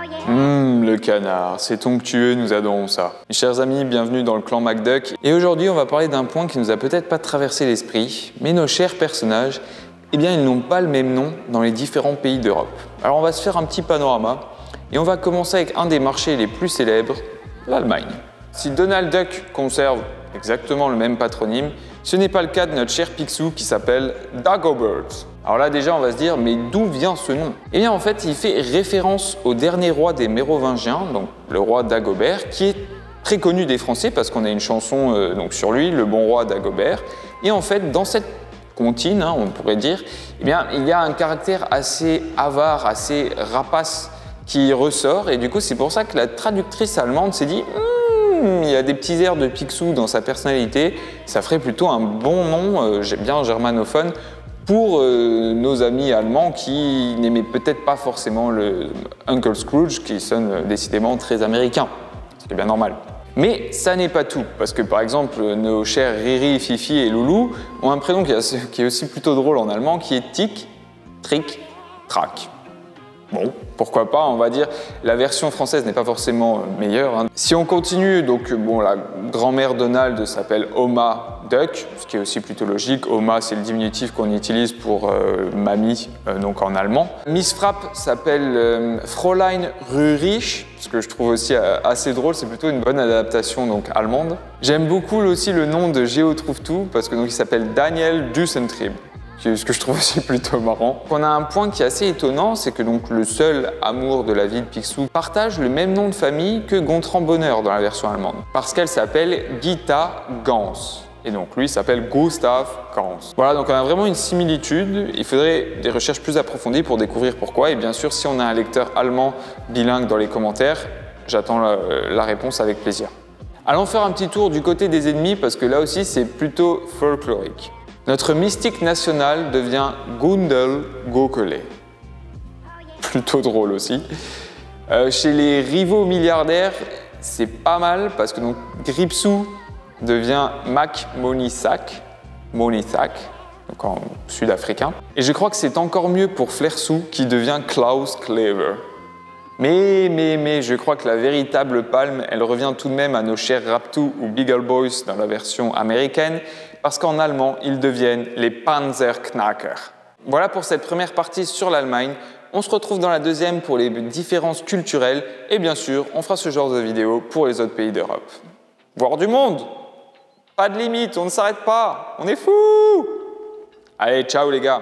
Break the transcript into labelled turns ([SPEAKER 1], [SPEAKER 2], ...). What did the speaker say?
[SPEAKER 1] Le canard, c'est onctueux, nous adorons ça. Mes chers amis, bienvenue dans le clan McDuck. Et aujourd'hui, on va parler d'un point qui nous a peut-être pas traversé l'esprit, mais nos chers personnages, eh bien, ils n'ont pas le même nom dans les différents pays d'Europe. Alors, on va se faire un petit panorama, et on va commencer avec un des marchés les plus célèbres, l'Allemagne. Si Donald Duck conserve exactement le même patronyme, ce n'est pas le cas de notre cher Picsou qui s'appelle Dagobert. Alors là déjà on va se dire, mais d'où vient ce nom? Eh bien en fait il fait référence au dernier roi des Mérovingiens, donc le roi Dagobert, qui est très connu des Français parce qu'on a une chanson donc sur lui, le bon roi Dagobert. Et en fait dans cette comptine, on pourrait dire, eh bien il y a un caractère assez avare, assez rapace qui ressort, et du coup c'est pour ça que la traductrice allemande s'est dit il y a des petits airs de Picsou dans sa personnalité, ça ferait plutôt un bon nom, bien germanophone, pour nos amis allemands qui n'aimaient peut-être pas forcément le Uncle Scrooge, qui sonne décidément très américain, ce qui est bien normal. Mais ça n'est pas tout, parce que par exemple nos chers Riri, Fifi et Loulou ont un prénom qui est aussi plutôt drôle en allemand, qui est Tic, Tric, Trac. Bon, pourquoi pas, on va dire. La version française n'est pas forcément meilleure. Si on continue, donc bon, la grand-mère Donald s'appelle Oma Duck, ce qui est aussi plutôt logique. Oma, c'est le diminutif qu'on utilise pour mamie, donc en allemand. Miss Frapp s'appelle Fräulein Rührich, ce que je trouve aussi assez drôle, c'est plutôt une bonne adaptation donc allemande. J'aime beaucoup aussi le nom de Géo Trouve-Tout, parce que donc il s'appelle Daniel Düsentrieb. Ce que je trouve aussi plutôt marrant. On a un point qui est assez étonnant, c'est que donc le seul amour de la vie de Picsou partage le même nom de famille que Gontran Bonheur dans la version allemande, parce qu'elle s'appelle Gita Gans. Et donc lui s'appelle Gustav Gans. Voilà, donc on a vraiment une similitude. Il faudrait des recherches plus approfondies pour découvrir pourquoi. Et bien sûr, si on a un lecteur allemand bilingue dans les commentaires, j'attends la réponse avec plaisir. Allons faire un petit tour du côté des ennemis, parce que là aussi c'est plutôt folklorique. Notre mystique national devient Gundel Gokele. Plutôt drôle aussi. Chez les rivaux milliardaires, c'est pas mal parce que donc Gripsou devient Mac Monisak, donc en sud-africain. Et je crois que c'est encore mieux pour Flersou qui devient Klaus Clever. Mais je crois que la véritable palme, elle revient tout de même à nos chers Raptou ou Beagle Boys dans la version américaine, parce qu'en allemand, ils deviennent les Panzerknacker. Voilà pour cette première partie sur l'Allemagne. On se retrouve dans la deuxième pour les différences culturelles, et bien sûr, on fera ce genre de vidéo pour les autres pays d'Europe. Voir du monde! Pas de limite, on ne s'arrête pas, on est fous! Allez, ciao les gars!